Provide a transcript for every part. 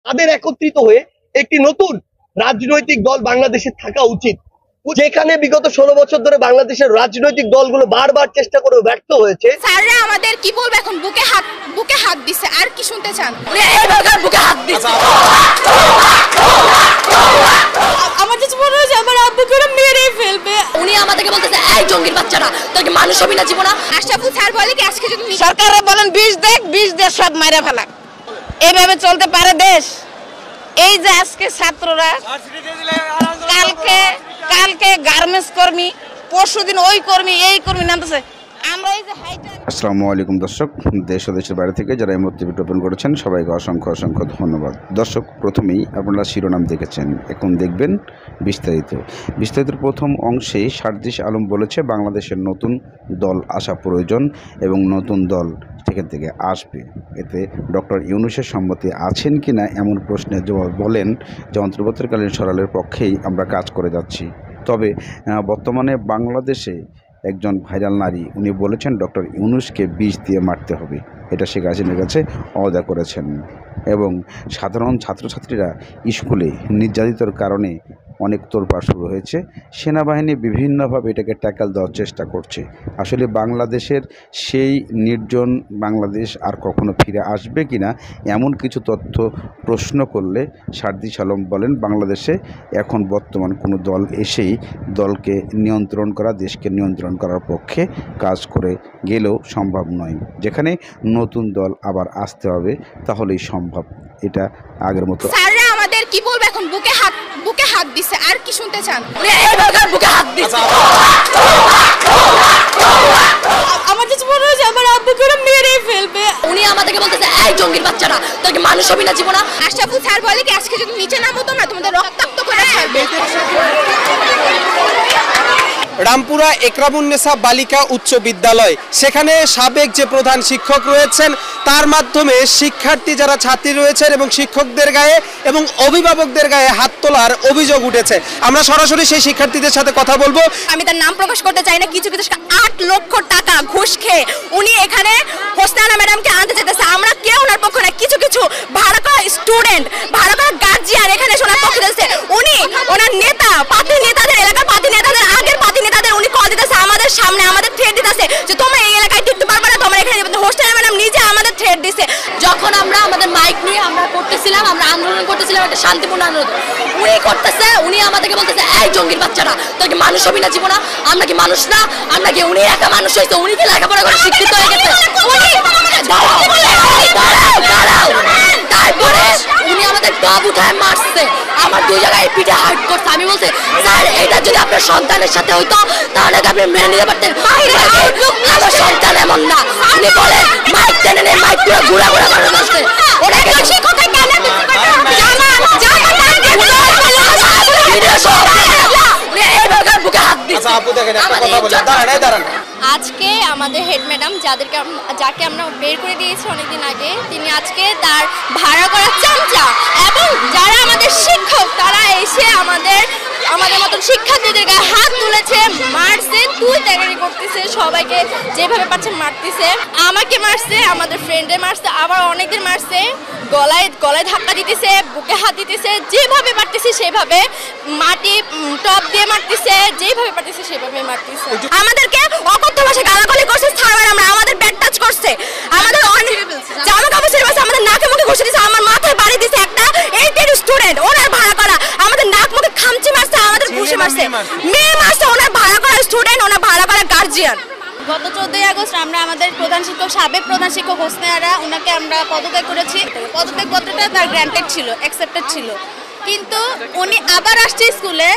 তাদের একত্রিত হয়ে একটি নতুন রাজনৈতিক দল বাংলাদেশে থাকা উচিত, যেখানে বিগত 16 বছর ধরে বাংলাদেশের রাজনৈতিক দলগুলো বারবার চেষ্টা করে ব্যর্থ হয়েছে। স্যাররা আমাদের কি বলবো এখন, বুকে হাত দিছে, আর কি শুনতে চান? বুকে হাত দিছে। আমার যে মনে হয় আমার আব্বুকে মেরে ফেলবে। উনি আমাদেরকে বলতেছে এই জঙ্গির বাচ্চারা, তোর কি মানুষ হবি না জীবনা? আশরাফুল স্যার বলে কি আজকে যদি সরকারে বলেন বিষ দেশ সব মাইরা ফেলা, এইভাবে চলতে পারে দেশ? এই যে আজকে ছাত্ররা কালকে গার্মেন্টস কর্মী, পরশুদিন ওই কর্মী এই কর্মী নামতেছে। আমরা এই যে আসসালামু আলাইকুম দর্শক, দেশ ও দেশের বাইরে থেকে যারা এই মুহূর্তে ওপেন করেছেন সবাইকে অসংখ্য ধন্যবাদ। দর্শক, প্রথমেই আপনারা শিরোনাম দেখেছেন, এখন দেখবেন বিস্তারিত। প্রথম অংশে সার্জিস আলম বলেছে বাংলাদেশের নতুন দল আসা প্রয়োজন এবং নতুন দল থেকে আসবে। এতে ডক্টর ইউনূসের সম্মতি আছেন কিনা এমন প্রশ্নের জবাব বলেন যে অন্তর্বর্তীকালীন সরকারের পক্ষেই আমরা কাজ করে যাচ্ছি। তবে বর্তমানে বাংলাদেশে একজন ভাইরাল নারী, উনি বলেছেন ডক্টর ইউনূসকে বিষ দিয়ে মারতে হবে। এটা শেখ হাসিনার কাছে আওয়াদা করেছেন এবং সাধারণ ছাত্রছাত্রীরা স্কুলে নির্যাতিতর কারণে অনেক তোলপাড় শুরু হয়েছে। সেনাবাহিনী বিভিন্নভাবে এটাকে ট্যাকল দেওয়ার চেষ্টা করছে। আসলে বাংলাদেশের সেই নির্জন বাংলাদেশ আর কখনো ফিরে আসবে কিনা এমন কিছু তথ্য প্রশ্ন করলে সার্জিস আলম বলেন বাংলাদেশে এখন বর্তমান কোনো দল এসেই দলকে নিয়ন্ত্রণ করা, দেশকে নিয়ন্ত্রণ করার পক্ষে কাজ করে গেলেও সম্ভব নয়। যেখানে নতুন দল আবার আসতে হবে তাহলেই সম্ভব। এটা আগের মতো। স্যাররা আমাদের কি বলবো এখন, বুকে হাত দিছে, আর কি শুনতে চান? বুকে হাত দিছে। আমার যে মনে হয় আমার আব্বুকে মেরে ফেলবে। উনি আমাদেরকে বলতেছে এই জঙ্গির বাচ্চারা, তোর কি মানুষ হবি না জীবনা? আশরাফুল স্যার বলে কি আজকে যদি নিচে নামো তো না তোমাদের রক্তাক্ত করে ছাড়বে। রামপুরা একরামুন্নেসা বালিকা উচ্চ বিদ্যালয়, সেখানে সাবেক যে প্রধান শিক্ষক রয়েছেন তার মাধ্যমে শিক্ষার্থী যারা ছাত্রী রয়েছেন এবং শিক্ষকদের গায়ে এবং অভিভাবকদের গায়ে হাত তোলার অভিযোগ উঠেছে। আমরা সরাসরি সেই শিক্ষার্থীদের সাথে কথা বলবো। আমি তার নাম প্রকাশ করতে চাই না। কিছু 8 লক্ষ টাকা ঘুষ খেয়ে উনি এখানে হোসনা ম্যাডামকে আনতে চাইতেছে। আমরা কেউ ওনার পক্ষ না, কিছু ভাড়া করা স্টুডেন্ট, ভাড়া করা গার্জিয়ান এখানে ওনার পক্ষ দিতেছে। উনি ওনার নেতা, পাতি নেতাদের, এলাকার পাতি নেতাদের, আগের পাতি নেতাদের উনি কল দিতেছে আমাদের সামনে, আমাদের থ্রেট দিতেছে যে তোমরা এই এলাকায় টিকতে পারবে না, তোমরা এখানে হোস্টেল ম্যাডাম নিজে আমাদের থ্রেট দিছে। যখন আমরা আমাদের মাইক নিয়ে আমরা করতেছিলাম, আমরা আন্দোলন করতেছিলাম, একটা শান্তিপূর্ণ আন্দোলন, উনি করতেছে, উনি আমাদেরকে বলতেছে এই জঙ্গির বাচ্চারা, তোর কি মানুষ হবি না জীবনা? আমরা কি মানুষ না? আমরা কি উনি একা মানুষ হয়েছে? উনি কি লেখাপড়া করে শিক্ষিত হয়ে গেছে? তারপরে উনি আমাদের গাব উঠায় মারছে, আমার 2 জায়গায় পিঠে হার্ট করছে। আমি বলছি স্যার এটা যদি আপনার সন্তানের সাথে হইতো তাহলে আপনি মেনে নিতে পারতেন, আমার সন্তান এমন না। উনি বলে মাইক টেনে নেই, মাইক পুরো ঘুরা করে বসছে। ওনাকে কোথায় কেন আজকে আমাদের হেড ম্যাডাম যাকে আমরা বের করে দিয়েছি অনেকদিন আগে, তিনি আজকে তার ভাড়া করা চামচা এবং যারা আমাদের শিক্ষক তারা এসে আমাদের মতন শিক্ষার্থীদের গায়ে হাত তুলেছে, মারছে, তুই ত্যাগারি করতেছে, সবাইকে যেভাবে পাচ্ছে মারতেছে। আমাকে মারছে, আমাদের ফ্রেন্ডে মারছে, আবার অনেকদের মারছে, গলায় ধাক্কা দিতেছে, বুকে হাত দিতেছে, যেভাবে মারতেছে সেভাবে, মাটি টপ দিয়ে মারতেছে, যেভাবে পারতেছে সেভাবে মারতেছে। আমাদেরকে অকথ্য ভাষায় গালাগালি করছে, আমাদের ব্যাট টাচ করছে, আমাদের জামা কাপড় ছেড়ে বসে, আমাদের নাকে মুখে ঘষে দিচ্ছে, আমার মাথায় বাড়ি দিচ্ছে একটা 8 স্টুডেন্ট, ওনার ভাড়া করা, আমাদের নাক মুখে খামচি মারছে, আমাদের ঘুষে মারছে, মেয়ে মারছে, ওনার ভাড়া করা স্টুডেন্ট, ওনার ভাড়া করা গার্জিয়ান। গত 14 আগস্ট আমরা আমাদের সাবেক প্রধান শিক্ষক হোসনারা ওনাকে আমরা পদত্যাগ করেছি। পদত্যাগ পত্রটা তার গ্র্যান্টেড ছিল, অ্যাকসেপ্টেড ছিল, কিন্তু উনি আবার আসছে স্কুলে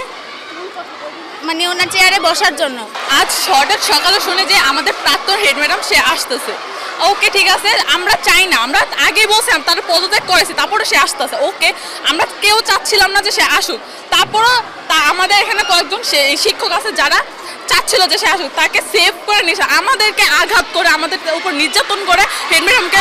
মানে ওনার চেয়ারে বসার জন্য। আজ হঠাৎ সকালে শুনে যে আমাদের প্রাক্তন হেড ম্যাডাম সে আসতেছে। ওকে ঠিক আছে, আমরা চাই না, আমরা আগে বলছিলাম তার পদত্যাগ করেছি, তারপরে সে আসতেছে। ওকে, আমরা কেউ চাচ্ছিলাম না যে সে আসুক, তারপরও আমাদের এখানে কয়েকজন শিক্ষক আছে যারা চাচ্ছিল যে সে আসুক, তাকে সেভ করে নিয়েছে, আমাদেরকে আঘাত করে, আমাদের উপর নির্যাতন করে হেড ম্যাডামকে।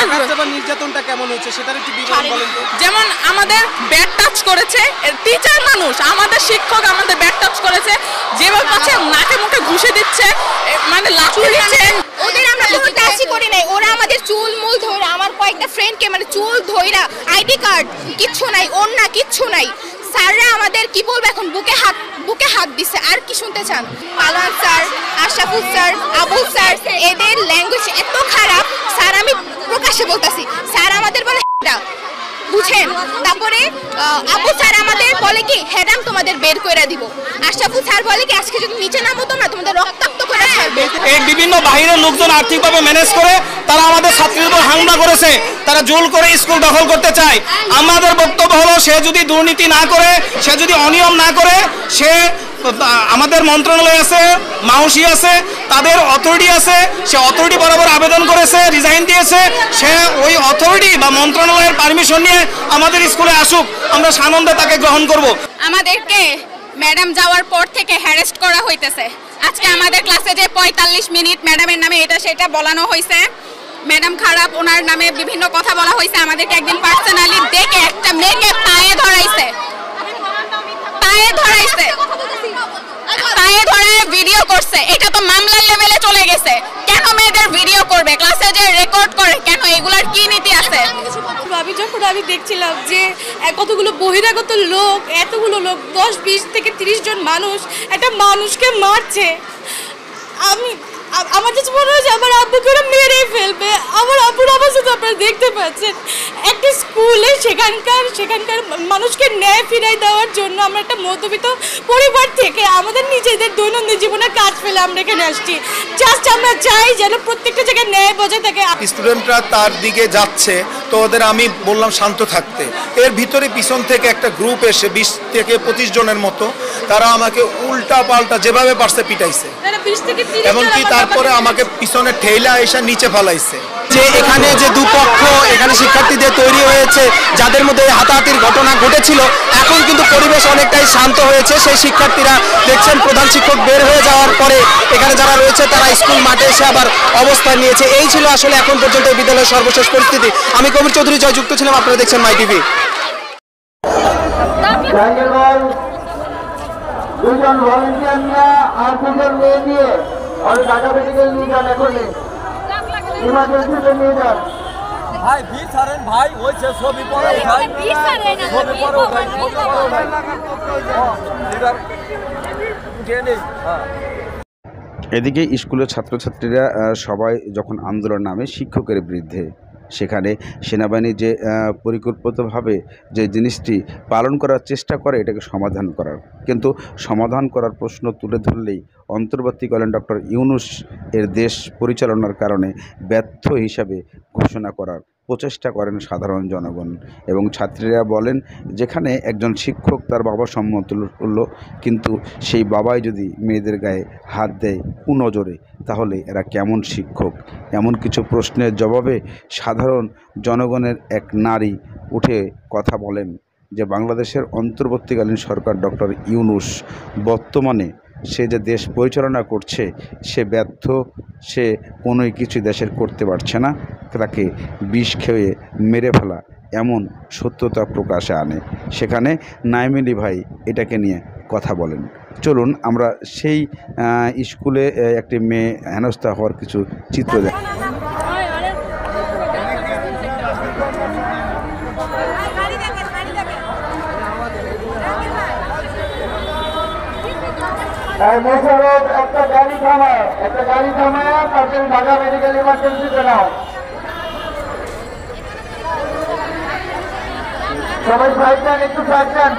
নির্যাতনটা কেমন হয়েছে সেটার একটু বিবরণ বলেন তো। যেমন আমাদের ব্যাট টাচ করেছে, টিচার মানুষ, আমাদের শিক্ষক আমাদের ব্যাট টাচ করেছে, যেভাবে পাচ্ছে নাকে মুখে ঘুষে দিচ্ছে, মানে লাঠি দিচ্ছে, ওদের আমরা কোনো টাচই করি নাই। ওরা আমাদের চুল মুল ধরে, আমার কয়েকটা ফ্রেন্ডকে মানে চুল ধইরা, আইডি কার্ড কিচ্ছু নাই, ওন্না কিচ্ছু নাই। স্যাররা আমাদের কি বলবো এখন, বুকে হাত দিছে। আর কি শুনতে চান? পালোয়ান sir, Ashraful sir, Abul sir, এদের ল্যাঙ্গুয়েজ এত খারাপ। স্যার আমি প্রকাশ্যে বলতাছি, স্যার আমাদের বলে বুঝেন। তারপরে আবু স্যার আমাদের বলে কি হেডাম তোমাদের বের করে দিব। আশরাফুল স্যার বলে কি আজকে যদি নিচে নামতো না তোমাদের রক্তাক্ত করে ছাড়বে। এই বিভিন্ন বাহিরের লোকজন আর্থিকভাবে ম্যানেজ করে তারা আমাদের ছাত্রীদের উপর হামলা করেছে, তারা জোর করে স্কুল দখল করতে চায়। আমাদের বক্তব্য হলো, সে যদি দুর্নীতি না করে, সে যদি অনিয়ম না করে, সে আমাদের মন্ত্রণালয় আছে, মাউসি আছে, তাদের অথরিটি আছে, সে অথরিটি বরাবর আবেদন করেছে, রিজাইন দিয়েছে। সে ওই অথরিটি বা মন্ত্রণালয়ের পারমিশন নিয়ে আমাদের স্কুলে আসুক, আমরা সানন্দে তাকে গ্রহণ করব। আমাদেরকে ম্যাডাম যাওয়ার পর থেকে হ্যারাস্ট করা হইতেছে। আজকে আমাদের ক্লাসে যে 45 মিনিট ম্যাডামের নামে এটা সেটা বলানো হয়েছে। ম্যাডাম খারাপ, ওনার নামে বিভিন্ন কথা বলা হয়েছে। আমাদেরকে একদিন পার্সোনালি ডেকে একটা মেয়েকে পায়ে ধরাইছে, পায়ে ধরে ভিডিও করছে। এটা তো মামলার লেভেলে চলে গেছে। কেন মেয়েদের ভিডিও করবে? ক্লাসে যে রেকর্ড করে কেন? এগুলার কি নীতি আছে? আমি দেখছিলাম যে কতগুলো বহিরাগত লোক, এতগুলো লোক 10-20 থেকে 30 জন মানুষ একটা মানুষকে মারছে। আমার কাছে মনে হচ্ছে আমার আব্বুকে ওরা মেরে ফেলবে। আমার আব্বুর অবস্থা তো আপনারা দেখতে পাচ্ছেন। একটা স্কুলে সেখানকার মানুষকে ন্যায় ফিরাই দেওয়ার জন্য আমরা একটা মধ্যবিত্ত পরিবার থেকে আমাদের নিজেদের দৈনন্দিন জীবনের কাজ ফেলে আমরা এখানে আসছি। জাস্ট আমরা চাই যেন প্রত্যেকটা জায়গায় ন্যায় বজায় থাকে। স্টুডেন্টরা তার দিকে যাচ্ছে, তো ওদের আমি বললাম শান্ত থাকতে। এর ভিতরে পিছন থেকে একটা গ্রুপ এসে 20 থেকে 25 জনের মতো, তারা আমাকে উল্টা পাল্টা যেভাবে পারছে পিটাইছে, এমনকি তারপরে আমাকে পিছনে ঠেলা এসে নিচে ফেলাইছে। যে এখানে যে দুপক্ষ এখানে শিক্ষার্থীদের তৈরি হয়েছে, যাদের মধ্যে হাতাহাতির ঘটনা ঘটেছিল, এখন কিন্তু পরিবেশ অনেকটাই শান্ত হয়েছে। সেই শিক্ষার্থীরা দেখছেন প্রধান শিক্ষক বের হয়ে যাওয়ার পরে এখানে যারা রয়েছে তারা স্কুল মাঠে এসে আবার অবস্থান নিয়েছে। এই ছিল আসলে এখন পর্যন্ত এই বিদ্যালয়ের সর্বশেষ পরিস্থিতি। আমি কবির চৌধুরী জয়, যুক্ত ছিলাম, আপনারা দেখছেন মাই টিভি। দুজন ভলেন্টিয়ার নিয়ে আর দুজন মেয়ে নিয়ে অনেক ঢাকা মেডিকেল নিয়ে যান, এখন ইমার্জেন্সিতে নিয়ে যান। ভাই বি ছাড়েন ভাই, ওই যে ছবি পরে উঠাই, ছবি পরে উঠাই, ছবি পরে উঠাই এবার উঠিয়ে নেই। এদিকে স্কুলের ছাত্রছাত্রীরা সবাই যখন আন্দোলন নামে শিক্ষকের বিরুদ্ধে, সেখানে সেনাবাহিনী যে পরিকল্পিতভাবে যে জিনিসটি পালন করার চেষ্টা করে এটাকে সমাধান করার, কিন্তু সমাধান করার প্রশ্ন তুলে ধরলেই অন্তর্বর্তীকালীন ডক্টর ইউনূস এর দেশ পরিচালনার কারণে ব্যর্থ হিসাবে ঘোষণা করার প্রচেষ্টা করেন সাধারণ জনগণ। এবং ছাত্রীরা বলেন, যেখানে একজন শিক্ষক তার বাবা সমতুল্য, কিন্তু সেই বাবাই যদি মেয়েদের গায়ে হাত দেয় কুনজরে, তাহলে এরা কেমন শিক্ষক? এমন কিছু প্রশ্নের জবাবে সাধারণ জনগণের এক নারী উঠে কথা বলেন যে বাংলাদেশের অন্তর্বর্তীকালীন সরকার ডক্টর ইউনূস বর্তমানে সে যে দেশ পরিচালনা করছে সে ব্যর্থ, সে কোনোই কিছু দেশের করতে পারছে না, তাকে বিষ খেয়ে মেরে ফেলা, এমন সত্যতা প্রকাশে আনে। সেখানে নাইমেলি ভাই এটাকে নিয়ে কথা বলেন। চলুন আমরা সেই স্কুলে একটি মেয়ে হেনস্থা হওয়ার কিছু চিত্র দেখি। মোশারফ একটা গাড়ি থামায়, তারপরে ঢাকা মেডিকেল ইমার্জেন্সিতে নাও। সবাই সাইড নেন, একটু সাইড নেন।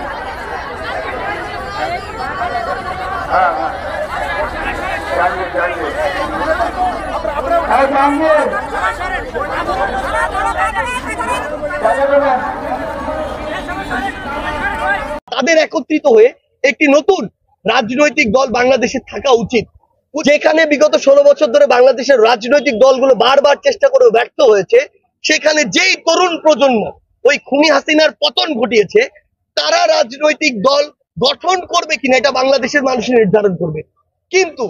তাদের একত্রিত হয়ে একটি নতুন রাজনৈতিক দল বাংলাদেশে থাকা উচিত, যেখানে বিগত 16 বছর ধরে বাংলাদেশের রাজনৈতিক দলগুলো বারবার চেষ্টা করে ব্যর্থ হয়েছে। সেখানে যেই তরুণ প্রজন্ম ওই খুনি হাসিনার পতন ঘটিয়েছে, তারা রাজনৈতিক দল গঠন করবে কিনা এটা বাংলাদেশের মানুষ নির্ধারণ করবে। কিন্তু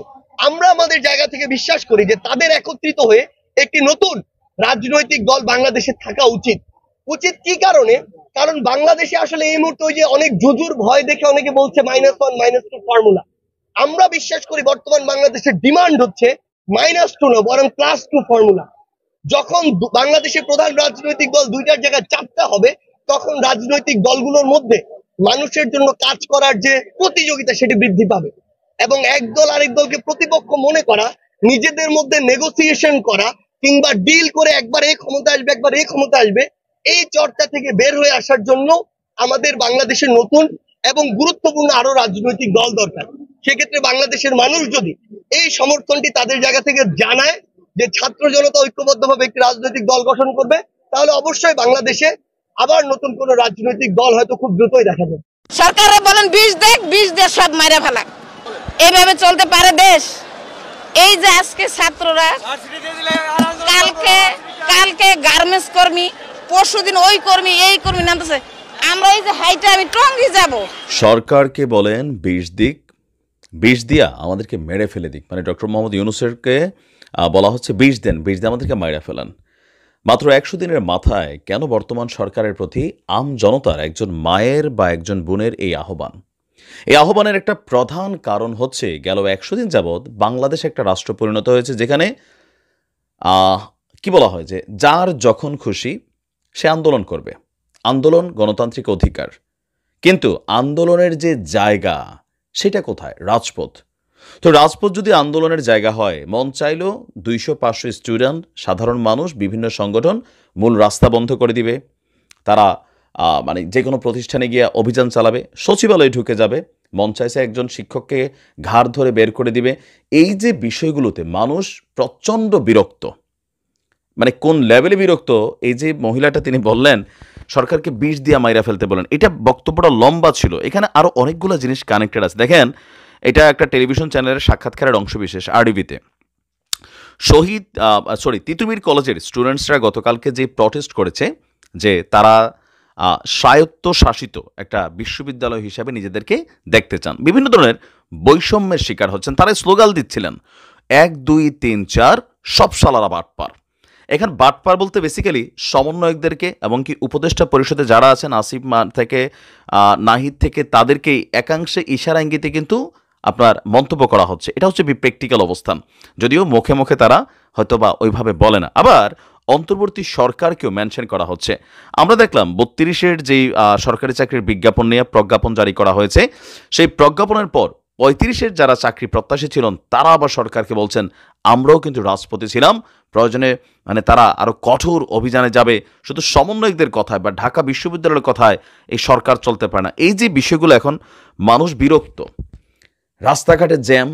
আমরা আমাদের জায়গা থেকে বিশ্বাস করি যে তাদের একত্রিত হয়ে একটি নতুন রাজনৈতিক দল বাংলাদেশে থাকা উচিত। কি কারণে? কারণ বাংলাদেশে আসলে এই মুহূর্তে ওই যে অনেক জুজুর ভয় দেখে অনেকে বলছে -1 -2 ফর্মুলা। আমরা বিশ্বাস করি বর্তমান বাংলাদেশের ডিমান্ড হচ্ছে -2 না বরং +2 ফর্মুলা। যখন বাংলাদেশের প্রধান রাজনৈতিক দল দুইটার জায়গায় 4টা হবে, তখন রাজনৈতিক দলগুলোর মধ্যে মানুষের জন্য কাজ করার যে প্রতিযোগিতা সেটি বৃদ্ধি পাবে এবং এক দল আরেক দলকে প্রতিপক্ষ মনে করা, নিজেদের মধ্যে নেগোসিয়েশন করা কিংবা ডিল করে একবার এই ক্ষমতা আসবে একবার এই ক্ষমতা আসবে, এই চর্চা থেকে বের হয়ে আসার জন্য আমাদের বাংলাদেশের নতুন এবং গুরুত্বপূর্ণ আরো রাজনৈতিক দল দরকার। সেক্ষেত্রে বাংলাদেশের মানুষ যদি এই সমর্থনটি তাদের জায়গা থেকে জানায় যে ছাত্র জনতা ঐক্যবদ্ধভাবে একটি রাজনৈতিক দল গঠন করবে, তাহলে অবশ্যই বাংলাদেশে আবার নতুন কোন রাজনৈতিক দল হয়তো খুব দ্রুতই দেখা যাবে। সরকারে বলেন 20 দেশ সব মাইরা ফেলা, এইভাবে চলতে পারে দেশ? এই যে আজকে ছাত্ররা, কালকে গার্মেন্টস কর্মী, পরশুদিন ওই কর্মী এই কর্মী নামতেছে, আমরা এই যে হাইটে আমি টঙ্গি যাব। সরকারকে বলেন 20 দিয়া আমাদেরকে মেরে ফেলে দিক, মানে ডক্টর মোহাম্মদ ইউনূসকে বলা হচ্ছে 20 দিয়ে আমাদেরকে মাইরা ফেলান। মাত্র 100 দিনের মাথায় কেন বর্তমান সরকারের প্রতি আম জনতার একজন মায়ের বা একজন বোনের এই আহ্বান? এই আহ্বানের একটা প্রধান কারণ হচ্ছে গেল 100 দিন যাবৎ বাংলাদেশ একটা রাষ্ট্র পরিণত হয়েছে যেখানে কি বলা হয় যে যার যখন খুশি সে আন্দোলন করবে। আন্দোলন গণতান্ত্রিক অধিকার, কিন্তু আন্দোলনের যে জায়গা সেটা কোথায়? রাজপথ। তো রাজপথ যদি আন্দোলনের জায়গা হয়, মন চাইল 200-500 স্টুডেন্ট, সাধারণ মানুষ, বিভিন্ন সংগঠন মূল রাস্তা বন্ধ করে দিবে, তারা মানে যে কোনো প্রতিষ্ঠানে গিয়ে অভিযান চালাবে, সচিবালয়ে ঢুকে যাবে, মন চাইছে একজন শিক্ষককে ঘাড় ধরে বের করে দিবে। এই যে বিষয়গুলোতে মানুষ প্রচণ্ড বিরক্ত, মানে কোন লেভেলে বিরক্ত, এই যে মহিলাটা তিনি বললেন সরকারকে 20 দিয়া মাইরা ফেলতে বলেন, এটা বক্তব্যটা লম্বা ছিল, এখানে আরও অনেকগুলো জিনিস কানেক্টেড আছে। দেখেন, এটা একটা টেলিভিশন চ্যানেলের সাক্ষাৎকারের অংশবিশেষ RDBতে। তিতুমির কলেজের স্টুডেন্টসরা গতকালকে যে প্রটেস্ট করেছে যে তারা স্বায়ত্তশাসিত একটা বিশ্ববিদ্যালয় হিসাবে নিজেদেরকে দেখতে চান, বিভিন্ন ধরনের বৈষম্যের শিকার হচ্ছেন, তারা স্লোগান দিচ্ছিলেন 1 2 3 4 সব শালারা বাটপার। এখানে বাটপার বলতে বেসিক্যালি সমন্বয়কদেরকে এবং কি উপদেষ্টা পরিষদে যারা আছেন আসিফ থেকে নাহিদ থেকে তাদেরকেই একাংশে ইশারা ইঙ্গিতে কিন্তু আপনার মন্তব্য করা হচ্ছে। এটা হচ্ছে প্র্যাকটিক্যাল অবস্থান, যদিও মুখে মুখে তারা হয়তো বা ওইভাবে বলে না। আবার অন্তর্বর্তী সরকারকেও মেনশন করা হচ্ছে। আমরা দেখলাম 32-এর যেই সরকারি চাকরির বিজ্ঞাপন নিয়ে প্রজ্ঞাপন জারি করা হয়েছে, সেই প্রজ্ঞাপনের পর 35-এর যারা চাকরি প্রত্যাশী ছিলেন তারা আবার সরকারকে বলছেন আমরাও কিন্তু রাজপথে ছিলাম, প্রয়োজনে মানে তারা আরও কঠোর অভিযানে যাবে। শুধু সমন্বয়কদের কথায় বা ঢাকা বিশ্ববিদ্যালয়ের কথায় এই সরকার চলতে পারে না। এই যে বিষয়গুলো, এখন মানুষ বিরক্ত, রাস্তাঘাটে জ্যাম,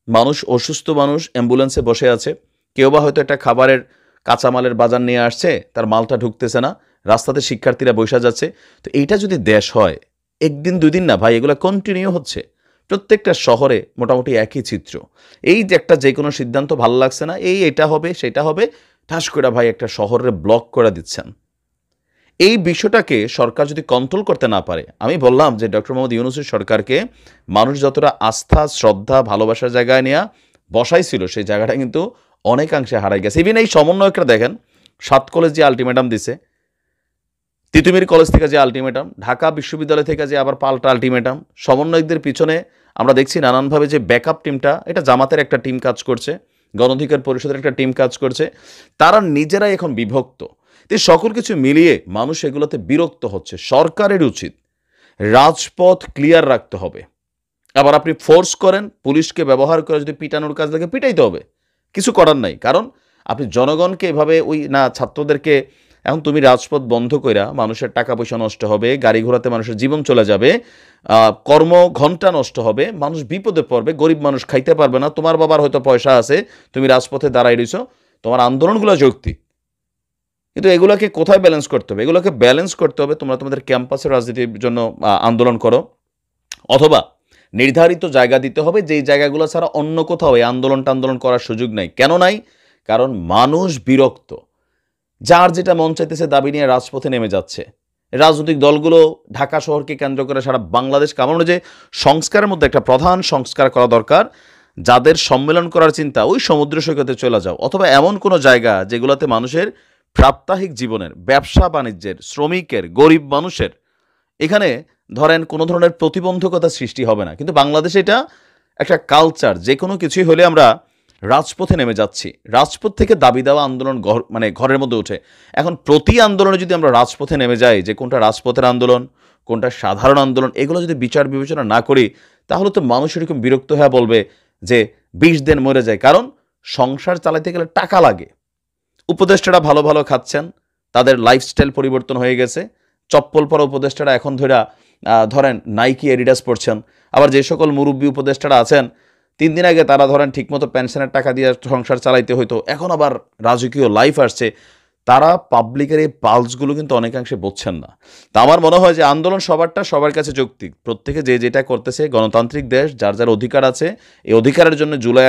মানুষ অসুস্থ, মানুষ অ্যাম্বুলেন্সে বসে আছে, কেউ বা হয়তো একটা খাবারের কাঁচামালের বাজার নিয়ে আসছে, তার মালটা ঢুকতেছে না, রাস্তাতে শিক্ষার্থীরা বসে যাচ্ছে। তো এইটা যদি দেশ হয়, একদিন দুদিন না ভাই, এগুলো কন্টিনিউ হচ্ছে। প্রত্যেকটা শহরে মোটামুটি একই চিত্র। এই যে একটা যে কোনো সিদ্ধান্ত ভালো লাগছে না, এটা হবে সেটা হবে, ঠাস করে ভাই একটা শহরে ব্লক করে দিচ্ছেন। এই বিষয়টাকে সরকার যদি কন্ট্রোল করতে না পারে, আমি বললাম যে ডক্টর মোহাম্মদ ইউনূসের সরকারকে মানুষ যতটা আস্থা, শ্রদ্ধা, ভালোবাসার জায়গায় নিয়ে বসাইছিল, সেই জায়গাটা কিন্তু অনেকাংশে হারাই গেছে। ইভেন এই সমন্বয়করা দেখেন, 7 কলেজ যে আলটিমেটাম দিছে, তিতুমির কলেজ থেকে যে আলটিমেটাম, ঢাকা বিশ্ববিদ্যালয় থেকে যে আবার পাল্টা আলটিমেটাম, সমন্বয়কদের পিছনে আমরা দেখছি নানানভাবে যে ব্যাকআপ টিমটা, এটা জামাতের একটা টিম কাজ করছে, গণ অধিকার পরিষদের একটা টিম কাজ করছে, তারা নিজেরাই এখন বিভক্ত। এই সকল কিছু মিলিয়ে মানুষ এগুলোতে বিরক্ত হচ্ছে। সরকারের উচিত রাজপথ ক্লিয়ার রাখতে হবে। আবার আপনি ফোর্স করেন, পুলিশকে ব্যবহার করে যদি পিটানোর কাজ লাগে পিটাইতে হবে, কিছু করার নাই। কারণ আপনি জনগণকে এভাবে ছাত্রদেরকে এখন তুমি রাজপথ বন্ধ কইরা মানুষের টাকা পয়সা নষ্ট হবে, গাড়ি ঘোড়াতে মানুষের জীবন চলে যাবে, কর্ম ঘন্টা নষ্ট হবে, মানুষ বিপদে পড়বে, গরিব মানুষ খাইতে পারবে না। তোমার বাবার হয়তো পয়সা আছে, তুমি রাজপথে দাঁড়াই রইছ, তোমার আন্দোলনগুলো যৌক্তিক, কিন্তু এগুলোকে কোথায় ব্যালেন্স করতে হবে? এগুলোকে ব্যালেন্স করতে হবে তোমরা তোমাদের ক্যাম্পাসের রাজনীতির জন্য আন্দোলন করো, অথবা নির্ধারিত জায়গা দিতে হবে যেই জায়গাগুলো ছাড়া অন্য কোথাও এই আন্দোলন করার সুযোগ নাই। কেন নাই? কারণ মানুষ বিরক্ত, যার যেটা মন চাইতেছে দাবি নিয়ে রাজপথে নেমে যাচ্ছে। রাজনৈতিক দলগুলো ঢাকা শহরকে কেন্দ্র করে সারা বাংলাদেশ কামানো, যে সংস্কারের মধ্যে একটা প্রধান সংস্কার করা দরকার, যাদের সম্মেলন করার চিন্তা ওই সমুদ্র সৈকতে চলে যাও, অথবা এমন কোনো জায়গা যেগুলোতে মানুষের প্রাত্যহিক জীবনের, ব্যবসা বাণিজ্যের, শ্রমিকের, গরিব মানুষের এখানে ধরেন কোনো ধরনের প্রতিবন্ধকতা সৃষ্টি হবে না। কিন্তু বাংলাদেশে এটা একটা কালচার, যে কোনো কিছুই হলে আমরা রাজপথে নেমে যাচ্ছি, রাজপথ থেকে দাবি দেওয়া আন্দোলন মানে ঘরের মধ্যে ওঠে। এখন প্রতি আন্দোলনে যদি আমরা রাজপথে নেমে যাই, যে কোনটা রাজপথের আন্দোলন, কোনটা সাধারণ আন্দোলন, এগুলো যদি বিচার বিবেচনা না করি, তাহলে তো মানুষ এরকম বিরক্ত হয়ে বলবে যে 20 দিন মরে যায়। কারণ সংসার চালাতে গেলে টাকা লাগে। উপদেষ্টারা ভালো ভালো খাচ্ছেন, তাদের লাইফস্টাইল পরিবর্তন হয়ে গেছে। চপ্পল পরা উপদেষ্টারা এখন ধরেন নাইকি এডিডাস পরছেন। আবার যে সকল মুরব্বী উপদেষ্টারা আছেন, 3 দিন আগে তারা ধরেন ঠিকমতো পেনশনের টাকা দিয়ে সংসার চালাইতে হইতো, এখন আবার রাজকীয় লাইফ আসছে। তারা পাবলিকের এই পালসগুলো কিন্তু অনেকাংশে বুঝছেন না। তা আমার মনে হয় যে আন্দোলন সবার কাছে যৌক্তিক। প্রত্যেকে যে যেটা করতেছে, গণতান্ত্রিক দেশ, যার যার অধিকার আছে, এই অধিকারের জন্য জুলাই